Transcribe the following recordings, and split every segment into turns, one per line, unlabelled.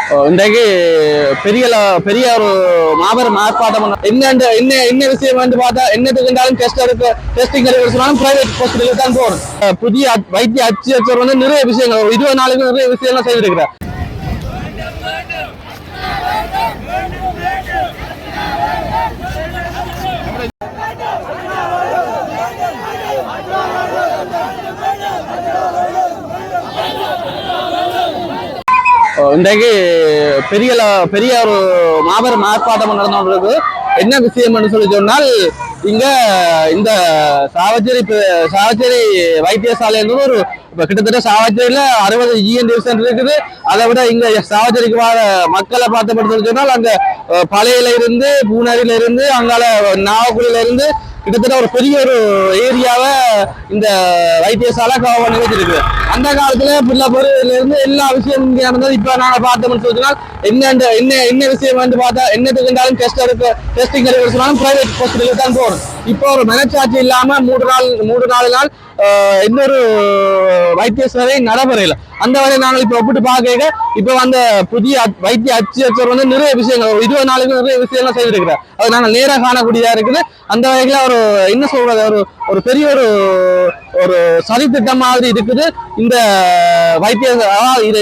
இன்றைக்கு பெரிய ஒரு மாபெரும் ஆர்ப்பாட்டம் என்ன விஷயம் வந்து பார்த்தா என்னத்துக்கு இருந்தாலும் டெஸ்டிங் சொன்னாலும் பிரைவேட் ஹாஸ்பிட்டலுக்கு தான் போகணும். புதிய வைத்திய அச்சுயர் வந்து நிறைய விஷயங்கள் 20 நாளுக்கு நிறைய விஷயம்லாம் செய்திருக்கிறார். இன்றைக்கு பெரிய ஒரு மாபெரும் ஆர்ப்பாட்டம் நடந்துள்ளது. என்ன விஷயம் சொல்லி சொன்னால், இங்க இந்த சாவச்சேரி வைத்தியசாலை ஒரு கிட்டத்தட்ட சாவச்சேரியில 60 இஎன்டி சென்டர் இருக்குது. அதை விட இங்க சாவச்சேரிக்கு வர மக்களை பார்த்தப்பட்டு சொன்னால் அங்க பழையில இருந்து பூனரில இருந்து அங்கால நாகக்குடியில இருந்து கிட்டத்தட்ட ஒரு பெரிய ஒரு ஏரியாவை இந்த வைத்தியசாலை கவர் நிகழ்ச்சிருக்கு. அந்த காலத்துல பிள்ளைல இருந்து எல்லா விஷயம் இங்க நடந்தது. இப்ப நாங்க பார்த்தோம்னு சொன்னால் என்ன விஷயம் வந்து பார்த்தா என்னத்துக்கு இருந்தாலும் டெஸ்டிங் சொன்னாலும் பிரைவேட் ஹாஸ்பிட்டலுக்கு தான் போகணும். இப்போ ஒரு மனச்சாட்சி இல்லாம 3-4 நாள் இன்னொரு வைத்தியசாலை நடைமுறையில் அந்த வரை நாங்கள் இப்ப ஒப்பிட்டு பார்க்க இப்ப வந்த புதிய வைத்திய அச்சுயர் வந்து நிறைய விஷயங்கள் 20 நாளுக்கு நிறைய விஷயம்லாம் செய்திருக்கிறார். அது நாங்கள் நேராக காணக்கூடியதா இருக்குது. அந்த வகையில ஒரு என்ன சொல்றது ஒரு பெரிய ஒரு சதி திட்டம் மாதிரி இருக்குது. இந்த வைத்தியர்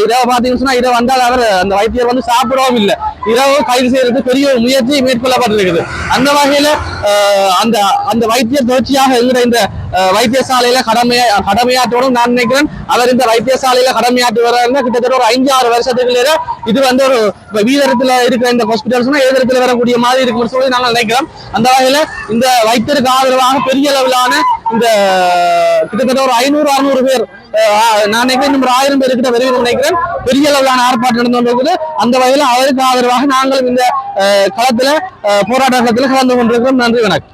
இரவு பார்த்தீங்கன்னு சொன்னா இரவு வந்தால் அவர் அந்த வைத்தியர் வந்து சாப்பிடவும் இல்லை. இரவு கைது செய்யறதுக்கு பெரிய ஒரு முயற்சி மேற்கொள்ளப்பட்டிருக்குது. அந்த வகையில அந்த வைத்தியர் தொடர்ச்சியாக இருக்கிற இந்த வைத்தியசாலையில கடமையாற்றோடும் நான் நினைக்கிறேன். அவர் இந்த வைத்தியசாலையில கடமையாற்றி வர்றாருன்னா கிட்டத்தட்ட ஒரு 5-6 வருஷத்துக்குள்ள இது வந்து ஒரு வீதரத்துல இருக்கிற இந்த ஹாஸ்பிட்டல்ஸ்னா எதிரத்துல வரக்கூடிய மாதிரி இருக்குன்னு சொல்லி நாங்கள் நினைக்கிறோம். அந்த வகையில இந்த வைத்தியருக்கு ஆதரவாக பெரிய அளவிலான இந்த கிட்டத்தட்ட ஒரு 500-600 பேர் நான் நினைக்கிறேன் இன்னும் 1000 பேர் கிட்ட வருகிறேன் நினைக்கிறேன். பெரிய அளவிலான ஆர்ப்பாட்டம் நடந்து கொண்டிருக்குது. அந்த வகையில அவருக்கு ஆதரவாக நாங்களும் இந்த களத்துல போராட்ட களத்துல கலந்து கொண்டிருக்கிறோம். நன்றி, வணக்கம்.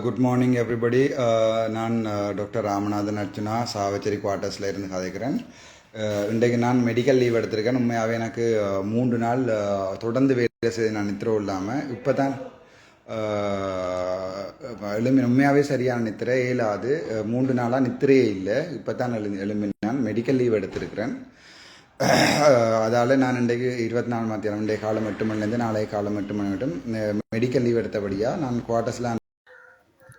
Good morning everybody. நான் டாக்டர் ராமநாதன் அர்ச்சுனா சாவச்சேரி குவார்ட்டர்ஸில் இருந்து கதைக்கிறேன். இன்றைக்கு நான் மெடிக்கல் லீவ் எடுத்திருக்கேன். உண்மையாகவே எனக்கு 3 நாள் தொடர்ந்து வேலை செய்து நான் நித்திரம் இல்லாமல் இப்போ தான் உண்மையாகவே சரியான நித்திரை இயலாது. 3 நாளாக நித்திரையே இல்லை. இப்போ தான் நான் மெடிக்கல் லீவ் எடுத்திருக்கிறேன். அதால் நான் இன்றைக்கு 24 மத்தியானம் இன்றைய காலம் 8 மணிலேருந்து நாளைய காலம் 8 மணி மட்டும் மெடிக்கல் லீவ் எடுத்தபடியாக நான் குவார்ட்டர்ஸில்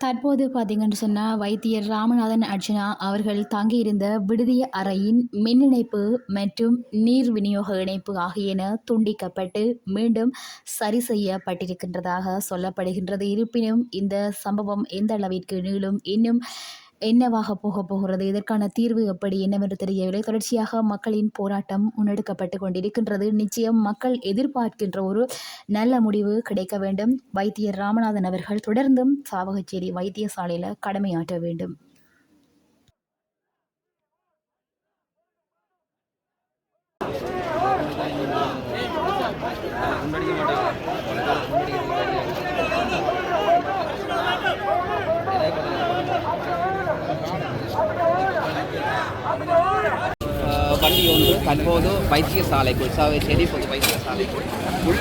தற்போது பார்த்தீங்கன்னு சொன்னால் வைத்தியர் ராமநாதன் அர்ச்சுனா அவர்கள் தங்கியிருந்த விடுதி அறையின் மின் இணைப்பு மற்றும் நீர் விநியோக இணைப்பு ஆகியன துண்டிக்கப்பட்டு மீண்டும் சரி செய்யப்பட்டிருக்கின்றதாக சொல்லப்படுகின்றது. இருப்பினும் இந்த சம்பவம் எந்த அளவிற்கு நீளும், இன்னும் என்னவாக போகிறது, இதற்கான தீர்வு எப்படி என்னவென்று தெரியவில்லை. தொடர்ச்சியாக மக்களின் போராட்டம் முன்னெடுக்கப்பட்டு கொண்டிருக்கின்றது. நிச்சயம் மக்கள் எதிர்பார்க்கின்ற ஒரு நல்ல முடிவு கிடைக்க வேண்டும். வைத்தியர் ராமநாதன் அவர்கள் தொடர்ந்தும் சாவகச்சேரி வைத்தியசாலையில் கடமையாற்ற வேண்டும்.
வண்டி ஒன்று தற்போது வைத்தியசாலைக்குள் சாவச்சேரி பொது வைத்தியசாலைக்குள் உள்